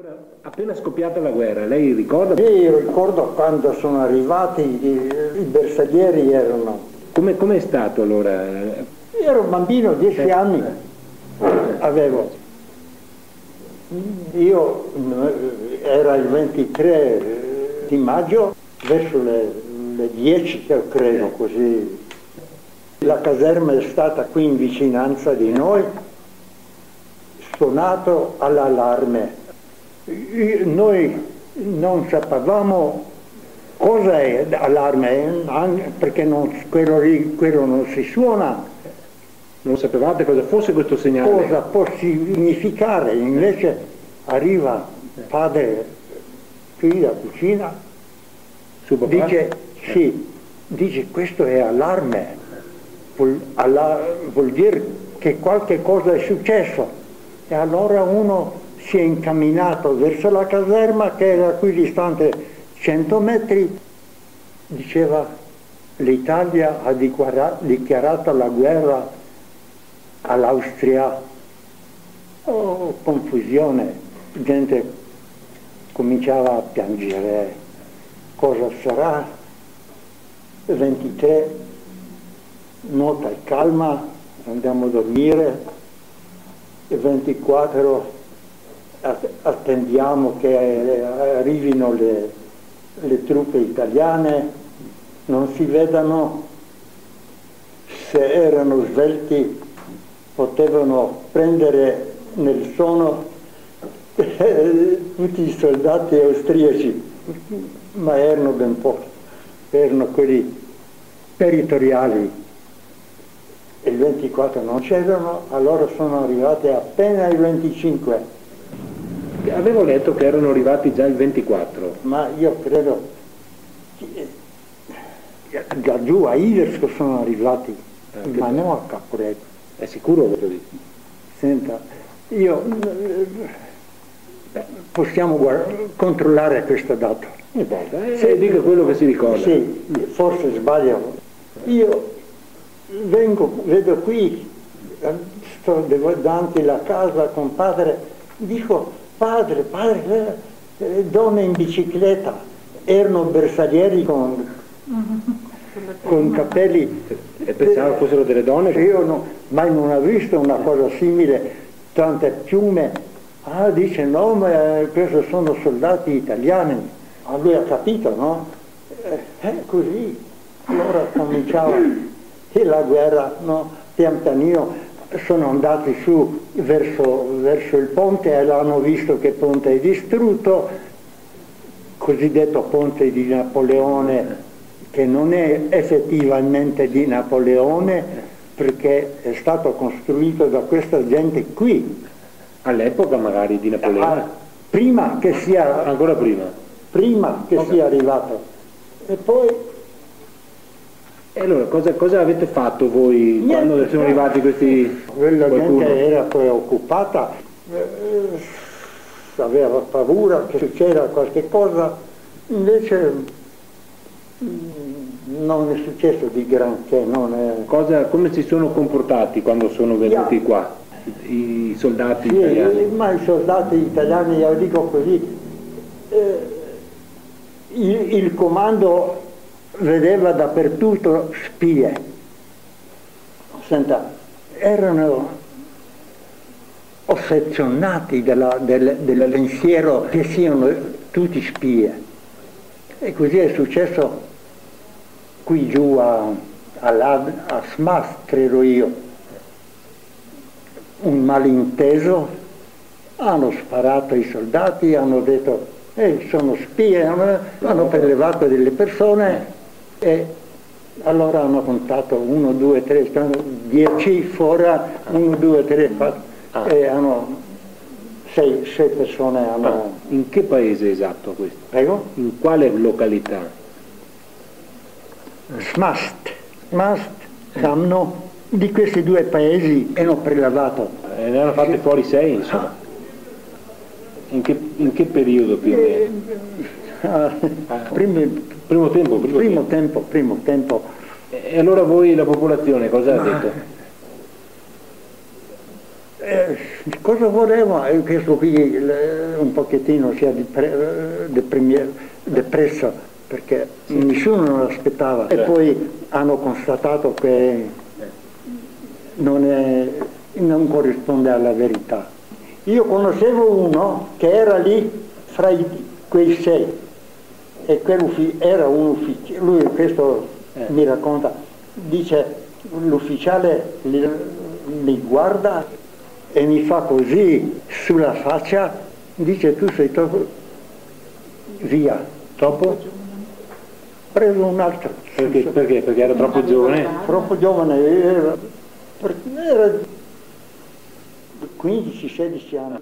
Ora, appena scoppiata la guerra, lei ricorda? Io ricordo quando sono arrivati i bersaglieri erano... Come è stato allora? Ero un bambino, 10 anni avevo. Io era il 23 di maggio, verso le 10 credo, così. La caserma è stata qui in vicinanza di noi, suonato all'allarme. Noi non sapevamo cosa è allarme, perché quello non si suona. Non sapevate cosa fosse questo segnale? Cosa può significare? Invece arriva padre qui da cucina, dice sì, dice questo è allarme, vuol dire che qualche cosa è successo. E allora uno si è incamminato verso la caserma che era qui distante 100 metri, diceva l'Italia ha dichiarato la guerra all'Austria. Oh, confusione, gente cominciava a piangere. Cosa sarà? 23, nota e calma, andiamo a dormire. E 24 attendiamo che arrivino le truppe italiane, non si vedano, se erano svelti potevano prendere nel sonno tutti i soldati austriaci, ma erano ben pochi, erano quelli territoriali. Il 24 non c'erano, allora sono arrivati appena il 25. Avevo letto che erano arrivati già il 24. Ma io credo da giù a Iversko sono arrivati, ma non a Caporetto. È sicuro quello lì? Senta, possiamo controllare questa data. Se dica quello che si ricorda. Sì, forse sbaglio. Io vedo qui, sto davanti alla casa con padre, dico padre, donne in bicicletta, erano bersaglieri con capelli. E pensavo fossero delle donne? Io mai non ho visto una cosa simile, tante piume. Ah, dice no, ma questi sono soldati italiani. Ah, lui ha capito, no? Così. Allora cominciava e la guerra, no? Pian pianino sono andati su verso il ponte e hanno visto che il ponte è distrutto, cosiddetto ponte di Napoleone, che non è effettivamente di Napoleone perché è stato costruito da questa gente qui. All'epoca magari di Napoleone? Prima che sia... Ancora prima? Prima che sia arrivato. E poi... E allora cosa avete fatto voi quando sono arrivati questi... La gente era preoccupata, aveva paura che succeda qualche cosa, invece non è successo di granché. Come si sono comportati quando sono venuti qua i soldati italiani? Ma i soldati italiani, io dico così, il comando vedeva dappertutto spie. Senta, erano ossessionati del pensiero che siano tutti spie. E così è successo qui giù a Smas, credo io. Un malinteso, hanno sparato ai soldati, hanno detto sono spie, hanno prelevato delle persone e allora hanno contato 1, 2, 3, 10 fuori, 1, 2, 3, e hanno 6 persone hanno... In che paese esatto questo? Prego? In quale località? Smast, Samno, di questi due paesi hanno prelevato. Ne hanno fatte fuori 6 insomma. In che periodo più o meno? Primo tempo. E allora voi, la popolazione, cosa ha detto? cosa voleva? E questo qui un pochettino si è depresso perché nessuno non l'aspettava. E poi hanno constatato che non corrisponde alla verità. Io conoscevo uno che era lì fra quei 6 e era un ufficiale, lui questo mi racconta, dice l'ufficiale mi guarda e mi fa così sulla faccia, dice tu sei troppo via, dopo preso un altro. Perché? Perché era troppo giovane? Troppo giovane, era 15-16 anni.